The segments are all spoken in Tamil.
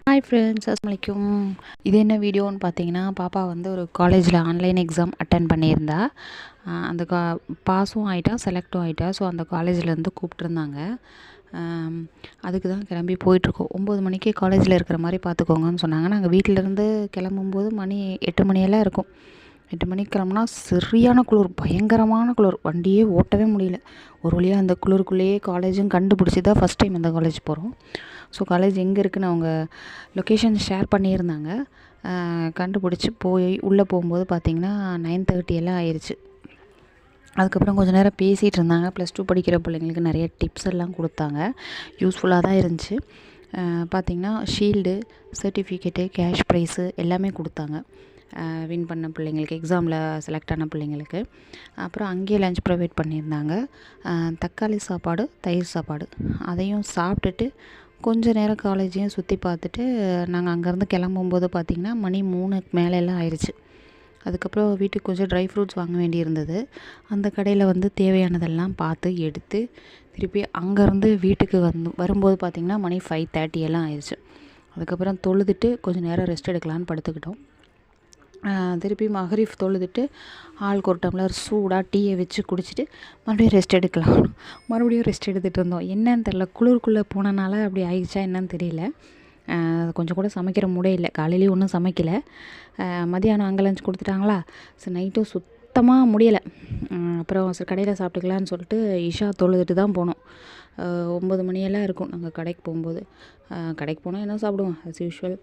ஹாய் ஃப்ரெண்ட்ஸ், அஸ்ஸலாமு. இது என்ன வீடியோன்னு பார்த்தீங்கன்னா, பாப்பா வந்து ஒரு காலேஜில் ஆன்லைன் எக்ஸாம் அட்டன் பண்ணியிருந்தா. அந்த பாஸும் ஆகிட்டா, செலக்டும் ஆகிட்டா. ஸோ அந்த காலேஜ்லேருந்து கூப்பிட்ருந்தாங்க. அதுக்கு தான் கிளம்பி போயிட்டுருக்கோம். 9 மணிக்கே காலேஜில் இருக்கிற மாதிரி பார்த்துக்கோங்கன்னு சொன்னாங்க. நாங்கள் வீட்டிலேருந்து கிளம்பும்போது மணி 8 மணியெல்லாம் இருக்கும். 8 மணிக்கு கிளம்புனா சரியான குளிர், பயங்கரமான குளிர், வண்டியே ஓட்டவே முடியல. ஒரு வழியாக அந்த குளிருக்குள்ளேயே காலேஜும் கண்டுபிடிச்சி தான் ஃபஸ்ட் டைம் இந்த காலேஜ் போகிறோம். ஸோ காலேஜ் எங்கே இருக்குதுன்னு அவங்க லொக்கேஷன் ஷேர் பண்ணியிருந்தாங்க. கண்டுபிடிச்சி போய் உள்ளே போகும்போது பார்த்திங்கன்னா 9:30 எல்லாம் ஆயிடுச்சு. அதுக்கப்புறம் கொஞ்சம் நேரம் பேசிகிட்டு இருந்தாங்க. +2 படிக்கிற பிள்ளைங்களுக்கு நிறைய டிப்ஸ் எல்லாம் கொடுத்தாங்க. யூஸ்ஃபுல்லாக தான் இருந்துச்சு. பார்த்திங்கன்னா ஷீல்டு, சர்டிஃபிகேட்டு, கேஷ் ப்ரைஸு எல்லாமே கொடுத்தாங்க. வின் பண்ண பிள்ளைங்களுக்கு, எக்ஸாமில் செலக்ட் ஆன பிள்ளைங்களுக்கு. அப்புறம் அங்கேயே லஞ்ச் ப்ரொவைட் பண்ணியிருந்தாங்க. தக்காளி சாப்பாடு, தயிர் சாப்பாடு அதையும் சாப்பிட்டுட்டு கொஞ்சம் நேரம் காலேஜையும் சுற்றி பார்த்துட்டு நாங்கள் அங்கேருந்து கிளம்பும்போது பார்த்திங்கன்னா மணி 3க்கு மேலெல்லாம் ஆயிடுச்சு. அதுக்கப்புறம் வீட்டுக்கு கொஞ்சம் ட்ரை ஃப்ரூட்ஸ் வாங்க வேண்டியிருந்தது. அந்த கடையில் வந்து தேவையானதெல்லாம் பார்த்து எடுத்து திருப்பி அங்கேருந்து வீட்டுக்கு வரும்போது பார்த்திங்கன்னா மணி 5:30 எல்லாம் ஆயிடுச்சு. அதுக்கப்புறம் தொழுதுட்டு கொஞ்சம் நேரம் ரெஸ்ட் எடுக்கலான்னு படுத்துக்கிட்டோம். திருப்பி மகரிஃப் தொழுதுட்டு ஆளுக்கு ஒரு டம்ளர் சூடாக டீயை வச்சு குடிச்சிட்டு மறுபடியும் ரெஸ்ட் எடுத்துகிட்டு இருந்தோம். என்னன்னு தெரில, குளிருக்குள்ளே போனனால அப்படி ஆயிடுச்சா என்னன்னு தெரியல. கொஞ்சம் கூட சமைக்கிற மூடே இல்லை. காலையிலேயும் ஒன்றும் சமைக்கலை. மதியானம் அங்கே லஞ்ச் கொடுத்துட்டாங்களா. சரி, நைட்டும் சுத்தமாக முடியலை. அப்புறம் சரி கடையில் சாப்பிட்டுக்கலான்னு சொல்லிட்டு இஷா தொழுதுட்டு தான் போனோம். 9 மணியெல்லாம் இருக்கும் நாங்கள் கடைக்கு போகும்போது. கடைக்கு போனால் என்ன சாப்பிடுவோம், as usual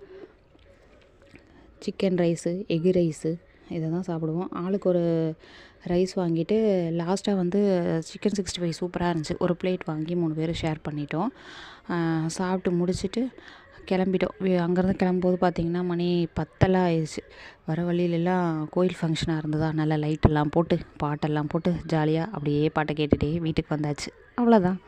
chicken rice, egg rice இதை தான் சாப்பிடுவோம். ஆளுக்கு ஒரு ரைஸ் வாங்கிட்டு லாஸ்ட்டாக வந்து சிக்கன் 65 சூப்பராக இருந்துச்சு. ஒரு பிளேட் வாங்கி 3 பேர் ஷேர் பண்ணிட்டோம். சாப்பிட்டு முடிச்சுட்டு கிளம்பிட்டோம். அங்கேருந்து கிளம்பும்போது பார்த்திங்கன்னா மணி 10 ஆயிடுச்சு. வர வழியிலெல்லாம் கோயில் ஃபங்க்ஷனாக இருந்ததா, நல்லா லைட்டெல்லாம் போட்டு பாட்டெல்லாம் போட்டு ஜாலியாக அப்படியே பாட்டை கேட்டுகிட்டே வீட்டுக்கு வந்தாச்சு. அவ்வளோதான்.